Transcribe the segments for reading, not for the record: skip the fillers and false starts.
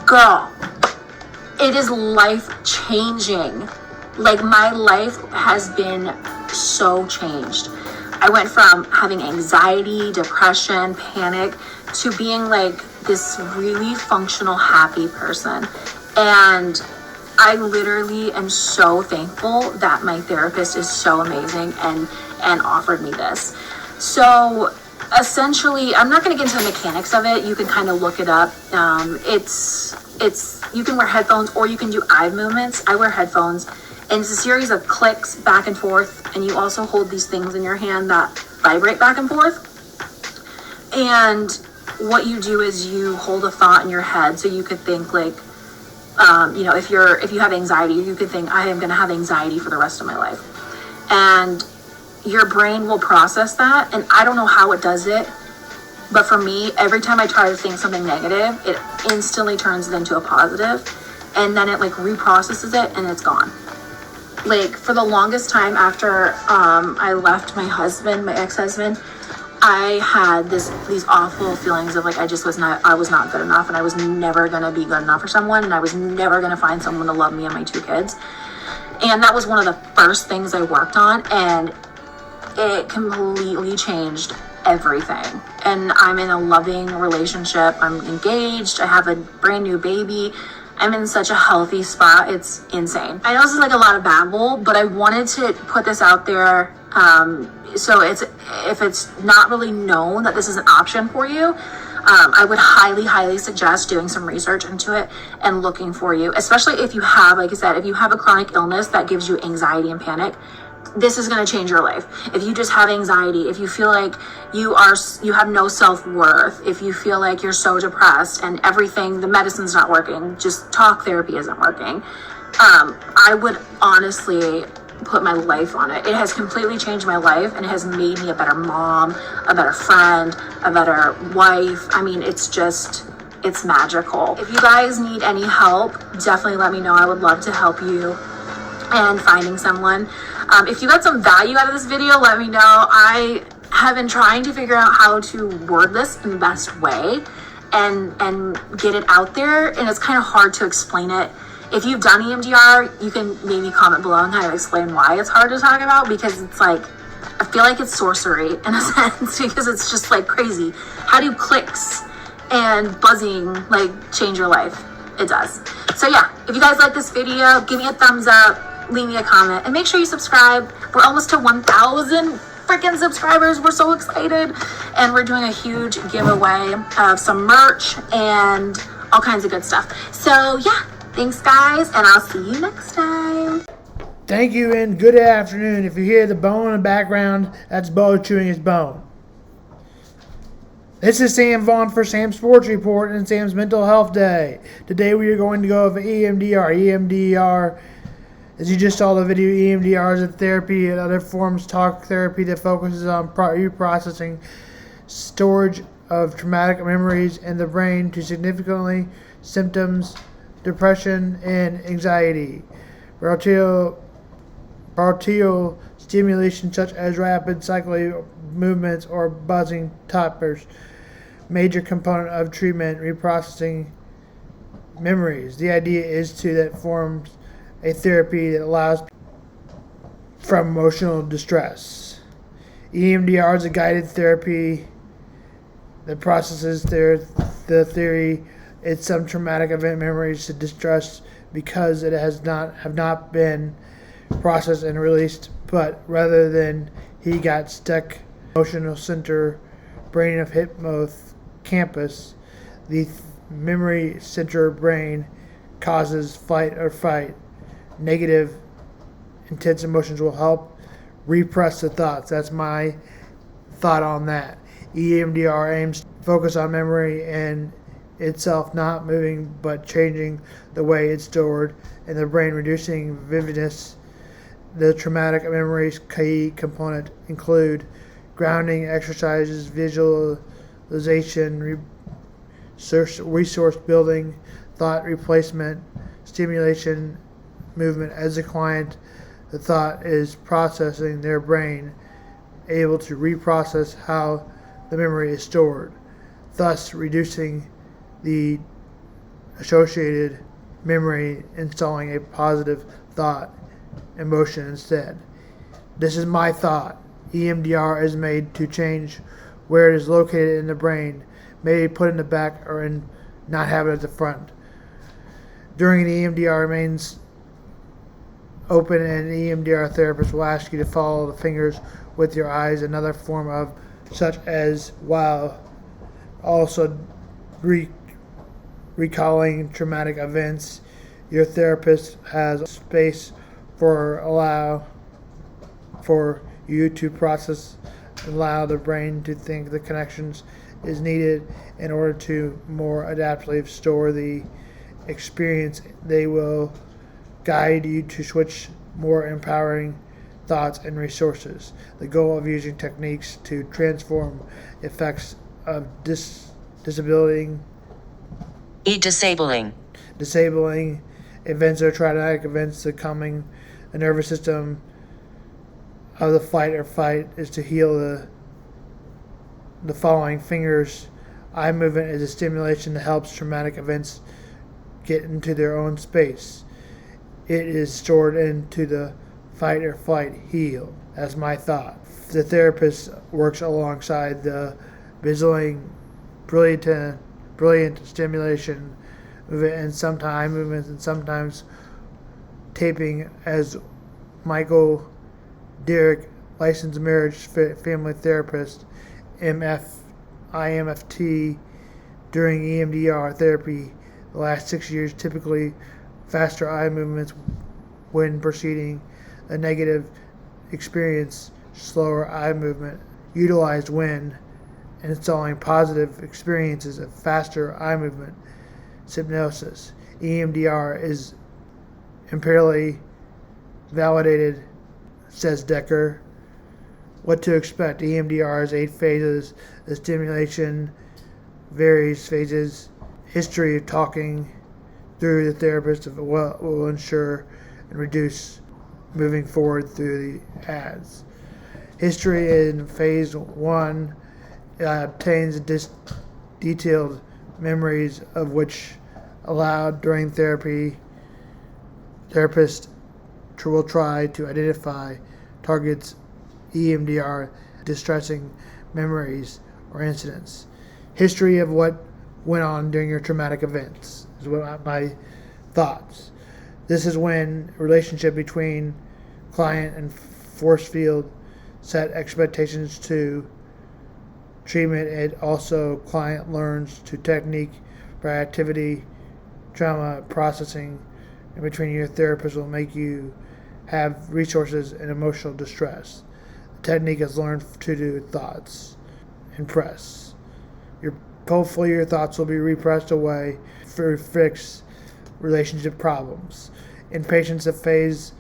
girl, it is life-changing. Like, my life has been so changed. I went from having anxiety, depression, panic, to being like this really functional, happy person. And I literally am so thankful that my therapist is so amazing and offered me this. So essentially, I'm not going to get into the mechanics of it. You can kind of look it up. You can wear headphones or you can do eye movements. I wear headphones. And it's a series of clicks back and forth. And you also hold these things in your hand that vibrate back and forth. And what you do is you hold a thought in your head. So you could think like, if you have anxiety, you could think, I am going to have anxiety for the rest of my life. And your brain will process that. And I don't know how it does it. But for me, every time I try to think something negative, it instantly turns it into a positive. And then it like reprocesses it and it's gone. Like, for the longest time after I left my ex-husband, I had these awful feelings of like I was not good enough, and I was never gonna be good enough for someone, and I was never gonna find someone to love me and my 2 kids. And that was one of the first things I worked on, and it completely changed everything. And I'm in a loving relationship. I'm engaged. I have a brand new baby. I'm in such a healthy spot. It's insane. I know this is like a lot of babble, but I wanted to put this out there. So if it's not really known that this is an option for you, I would highly, highly suggest doing some research into it and looking for you, especially if you have, like I said, if you have a chronic illness that gives you anxiety and panic. This is going to change your life. If you just have anxiety, if you feel like you have no self-worth, if you feel like you're so depressed and everything, the medicine's not working, just talk therapy isn't working, I would honestly put my life on it. It has completely changed my life, and it has made me a better mom, a better friend, a better wife. I mean, it's magical. If you guys need any help, definitely let me know. I would love to help you and finding someone. If you got some value out of this video, let me know. I have been trying to figure out how to word this in the best way and get it out there, and it's kind of hard to explain it. If you've done EMDR, you can maybe comment below and kind of explain why it's hard to talk about, because it's like, I feel like it's sorcery in a sense, because it's just like crazy. How do clicks and buzzing like change your life? It does. So yeah, if you guys like this video, give me a thumbs up, leave me a comment, and make sure you subscribe. We're almost to 1,000 freaking subscribers. We're so excited, and we're doing a huge giveaway of some merch and all kinds of good stuff. So yeah, thanks guys, and I'll see you next time. Thank you and good afternoon. If you hear the bone in the background, that's Bo chewing his bone. This is Sam Vaughn for Sam's Sports Report and Sam's Mental Health Day. Today we are going to go over EMDR. EMDR, as you just saw the video, EMDR is a therapy and other forms talk therapy that focuses on reprocessing storage of traumatic memories in the brain to significantly symptoms, depression, and anxiety. Brachial stimulation such as rapid cyclic movements or buzzing toppers, major component of treatment, reprocessing memories. The idea is that forms a therapy that allows from emotional distress. EMDR is a guided therapy that processes the theory it's some traumatic event memories to distress because it have not been processed and released, but rather than he got stuck emotional center brain of hippocampus, the memory center brain causes fight or fight. Negative intense emotions will help repress the thoughts. That's my thought on that. EMDR aims to focus on memory and itself not moving but changing the way it's stored in the brain, reducing vividness. The traumatic memories key component include grounding exercises, visualization, resource building, thought replacement, stimulation, movement. As a client, the thought is processing their brain, able to reprocess how the memory is stored, thus reducing the associated memory, installing a positive thought emotion instead. This is my thought. EMDR is made to change where it is located in the brain, maybe put in the back or not have it at the front. During an EMDR remains open, and an EMDR therapist will ask you to follow the fingers with your eyes, another form of such as while also recalling traumatic events. Your therapist has space for allow for you to process, allow the brain to think the connections is needed in order to more adaptively store the experience. They will guide you to switch more empowering thoughts and resources. The goal of using techniques to transform effects of disabling events or traumatic events, the calming the nervous system of the fight or fight is to heal the following fingers. Eye movement is a stimulation that helps traumatic events get into their own space. It is stored into the fight or flight heal. That's my thought. The therapist works alongside the brilliant stimulation and sometimes eye movements and sometimes taping, as Michael Derrick, licensed marriage family therapist, IMFT, during EMDR therapy the last 6 years, typically faster eye movements when preceding a negative experience, slower eye movement utilized when installing positive experiences of faster eye movement. Hypnosis. EMDR is empirically validated, says Decker. What to expect? EMDR is 8 phases. The stimulation varies phases. History of talking through the therapist will ensure and reduce moving forward through the ads. History in phase 1 obtains detailed memories of which allowed during therapy. Therapist will try to identify targets EMDR distressing memories or incidents. History of what went on during your traumatic events is what my thoughts. This is when relationship between client and force field set expectations to treatment. It also client learns to technique by activity, trauma processing, and between your therapist will make you have resources in emotional distress. The technique is learned to do thoughts. Impress. Hopefully your thoughts will be repressed away to fix relationship problems. In patients that phase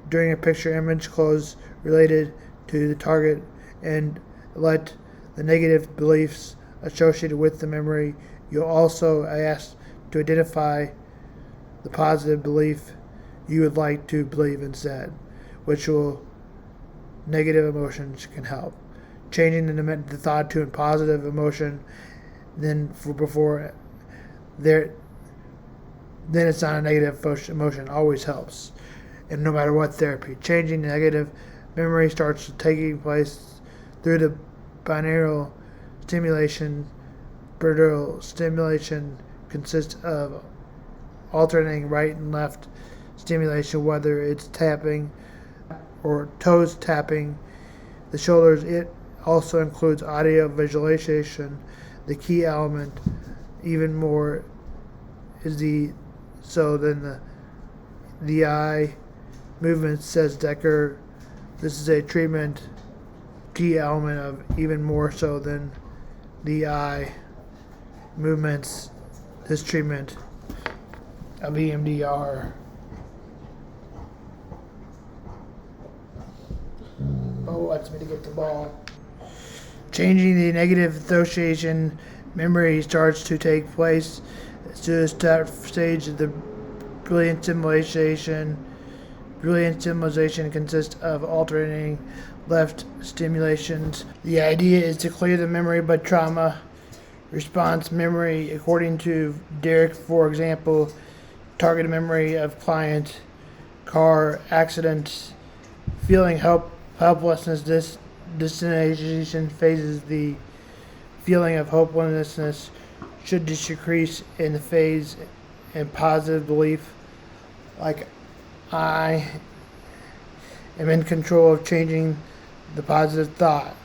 during a picture image close related to the target and let the negative beliefs associated with the memory, you'll also ask to identify the positive belief you would like to believe instead, which will negative emotions can help. Changing the thought to a positive emotion, then it's not a negative emotion, always helps. And no matter what therapy, changing negative memory starts taking place through the binaural stimulation. Binaural stimulation consists of alternating right and left stimulation, whether it's tapping or toes tapping the shoulders. It also includes audio visualization. The key element, even more, is the eye movement, says Decker. This is a treatment key element of even more so than the eye movements. This treatment of EMDR. Wants me to get the ball. Changing the negative association memory starts to take place to the start stage of the brilliant stimulation. Brilliant stimulation consists of alternating left stimulations. The idea is to clear the memory, but trauma response memory. According to Derek, for example, targeted memory of client, car accidents, feeling helplessness. This desensitization phases the feeling of hopelessness should decrease in the phase and positive belief like I am in control of changing the positive thought.